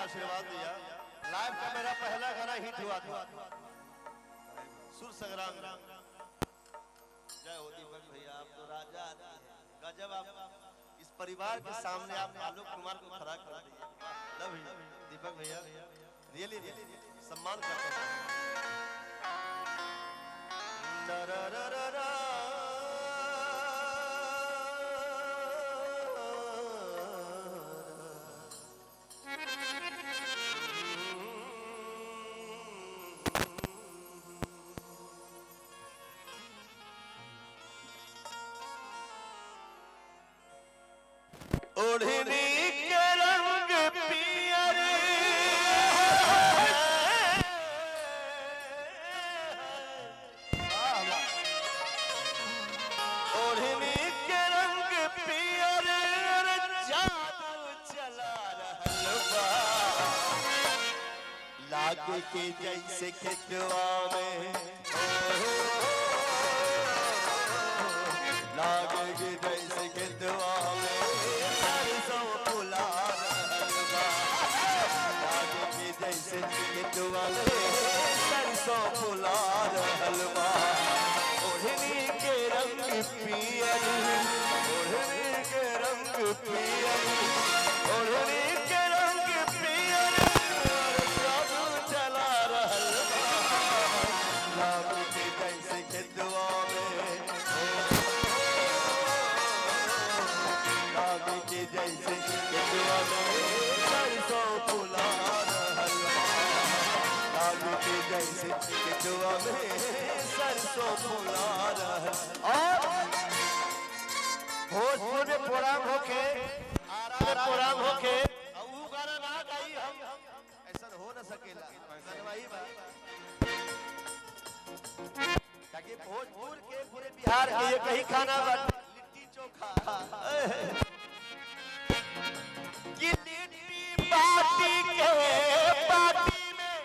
आशीर्वाद दिया। लाइव का मेरा पहला गाना हिट हुआ था, सुर संग्राम। जय हो दीपक भैया, आप तो राजा गजब। आप इस परिवार के सामने आप आलोक कुमार को खड़ा कर दिए। लव यू दीपक भैया, रियली सम्मान करते हैं। ओढ़नी के रंग पियर ओढ़नी के रंग पियर जादू चला रहल बा। लागे के जैसे खेतवा में लागे के जैसे खेतवा में सरसों फुला रहल बा। लागे के जैसे खेतवा में सरसों फुला रहल बा। ओढ़नी के रंग पियर ओढ़नी के रंग पियर ओढ़नी के रंग पियर जादू चला रहल बा। लागे के जैसे खेतवा में लागे के जैसे खेतवा में सरसों फुला रहल बा। लागे के जैसे खेतवा में सरसों फुला रहल। और भोजपुर में प्रोग्राम होके आरा में प्रोग्राम होके ऊ गाना ना गाई हम ऐसा हो न सकेला। गनवाई बा ताकि भोजपुर के पूरे बिहार के ये कहीं खाना बा लिट्टी चोखा कि लिट्टी बाटी के बाटी में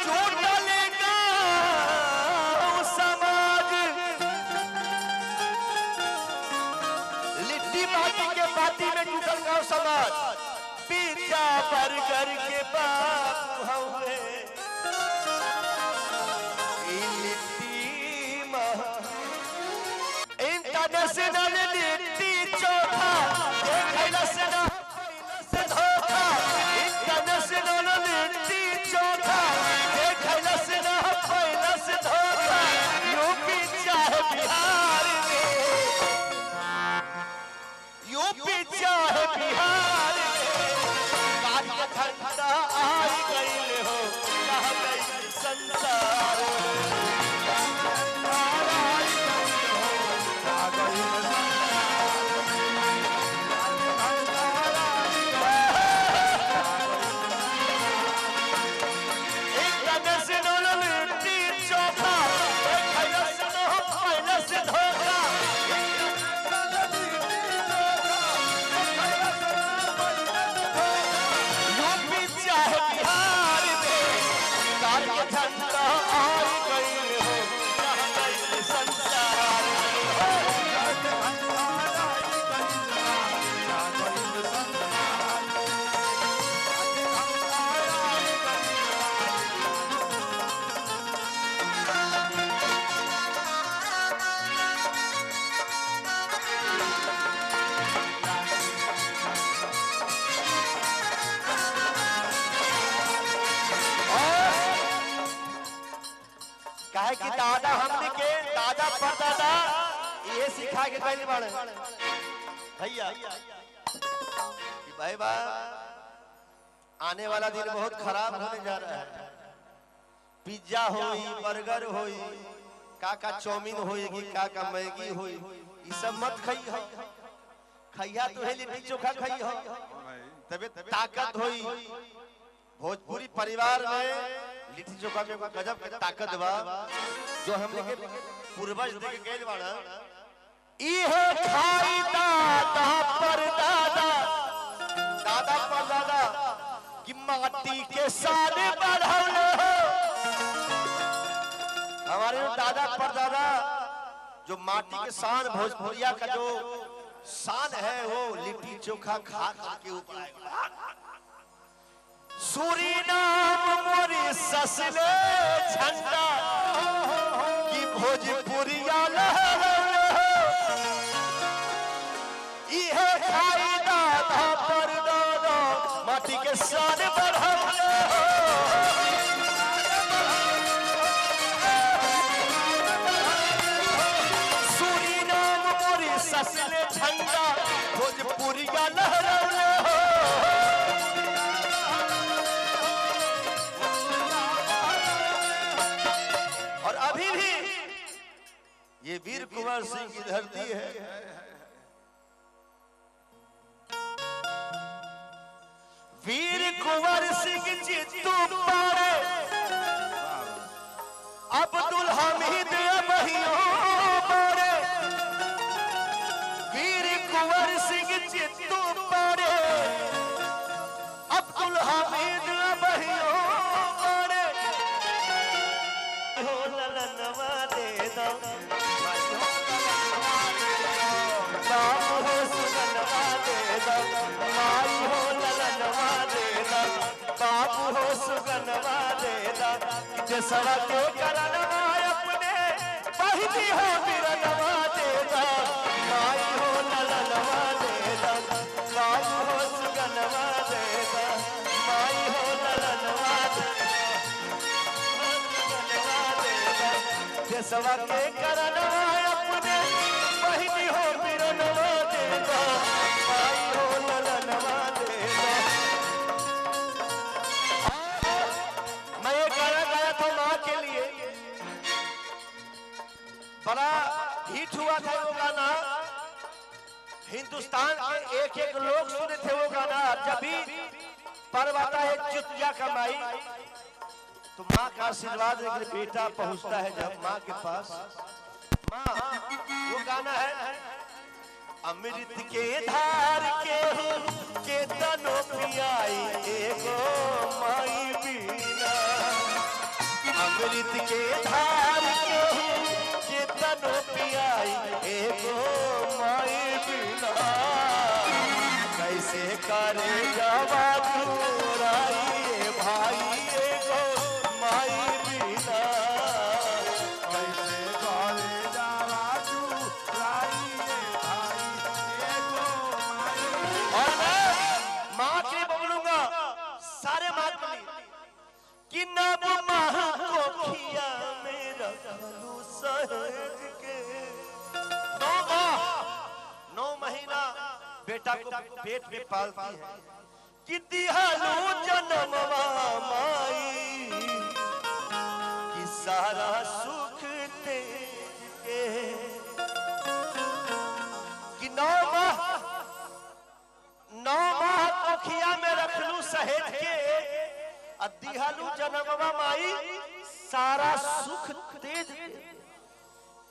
जुटल गाँव समाज। लिट्टी बाटी के बाटी में जुटल गाँव समाज। पिज्जा बर्गर के बाप हवे इंटरनेशनल लिट्टी चोखा खैला से ना खैला से धोखा। इंटरनेशनल लिट्टी चोखा खैला से ना खैला से धोखा। यूपी चाहे बिहार में यूपी चाहे बिहार में काट ठंडा आई गई हो कह गई संसार काहे कि दादा हमने के दादा परदादा ये सिखा के गइल बाड़े भैया कि भाई बा आने वाला दिन बहुत खराब होने जा रहा है। पिज्जा होई बर्गर होई का चाउमीन होएगी का मैगी होई ई सब मत खई हो। खैया तो है लिट्टी चोखा खई हो तबे ताकत होई। भोजपुरी परिवार में लिट्टी चोखा में गजब के ताकत बा जो हमने के पूर्वज देके गइल बाड़ा। इहे खाई दादा परदादा दादा परदादा कि माटी के साथ बढ़ौले हो। हमारे दादा परदादा जो माटी के शान भोजपुरिया का जो शान है वो लिट्टी चोखा खा करके ऊपर आएगा। सूरीनाम मॉरिशस ले झंडा की भोजपुरिया लहराए इहे खाई दादा पर दादा माटी के शान बढ़ाए सूरीनाम मॉरिशस ले झंडा भोजपुरिया लहराए ये वीर कुंवर सिंह की धरती है। वीर कुंवर सिंह जीतू पारे अब्दुल हमीद अबहियों पारे वीर कुंवर सिंह जीतू पारे अब्दुल हमीद अबहियों पारे हो ललनवा दे दो बाबू हो सुगनवा दे दो माई हो ललनवा दे दो बाबू हो सुगनवा दे दो जसवा के करनवा अपने बहिनी हो बिरनवा दे दो माई हो ललनवा दे दो बाबू हो सुगनवा दे दो माई हो ललनवा दे दो जसवा के करनवा अपने बहिनी हो बिरनवा दे दो माई हो ललनवा दे दो। मैं ये गाना गाया था माँ के लिए, बड़ा हिट हुआ था वो गाना। हिंदुस्तान के एक एक लोग सुने थे वो गाना। जब भी पर्व आता है चुतिया का माई तो माँ का आशीर्वाद लेकर बेटा पहुंचता है जब माँ के पास। माँ वो गाना है अमृत के धार के तनो पियाई एगो माई बीना अमृत के धार के तनो पियाई एगो माई बीना कैसे करे जावा चुराई भाई एगो माई बीना कैसे करे जावा चुराई भाई एगो माई। और मैं माँ के लिए बोलूंगा सारे माँ के लिए कि नब माँ को खिया मेरा कालू सहज के 9 महीना बेटा को पेट में पालती है कि दिहालू जन्मवा माई कि सारा सुख तेज के कि 9 माह कोखिया में रखलू सहेज के दिहालू जन्मवा माई सारा सुख तेज के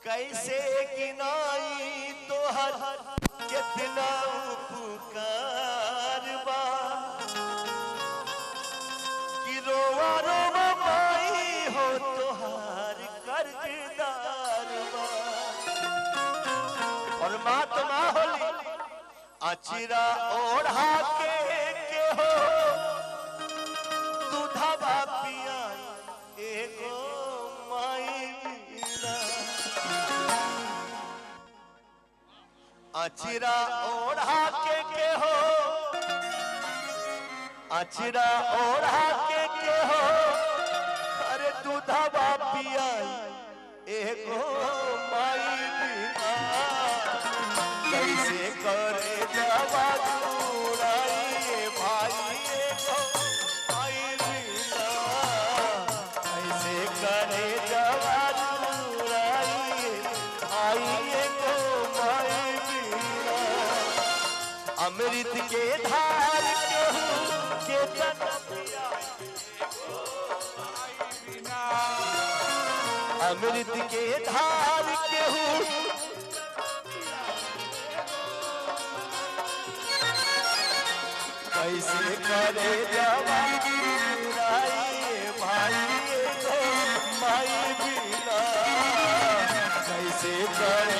कैसे गिनाई तोहर कितना उपकार बा कि रोवा रोवा माई हो तोहार कर्जदार बा। और माँ तो माँ होली अचिरा ओढ़ा के हो दूधवा पिया एगो माई बीना अचिरा ओढ़ा के हो अचिरा ओढ़ा के हो अरे दूधवा पिया एगो माई बीना कैसे करे जावा चुराई भाई एगो माई बीना कैसे करे जावा चुराई भाई एगो माई बीना अमृत के धार के तन पिया अमृत के धार के कैसे करे जावा चुराई भाई एगो माई बीना कैसे करे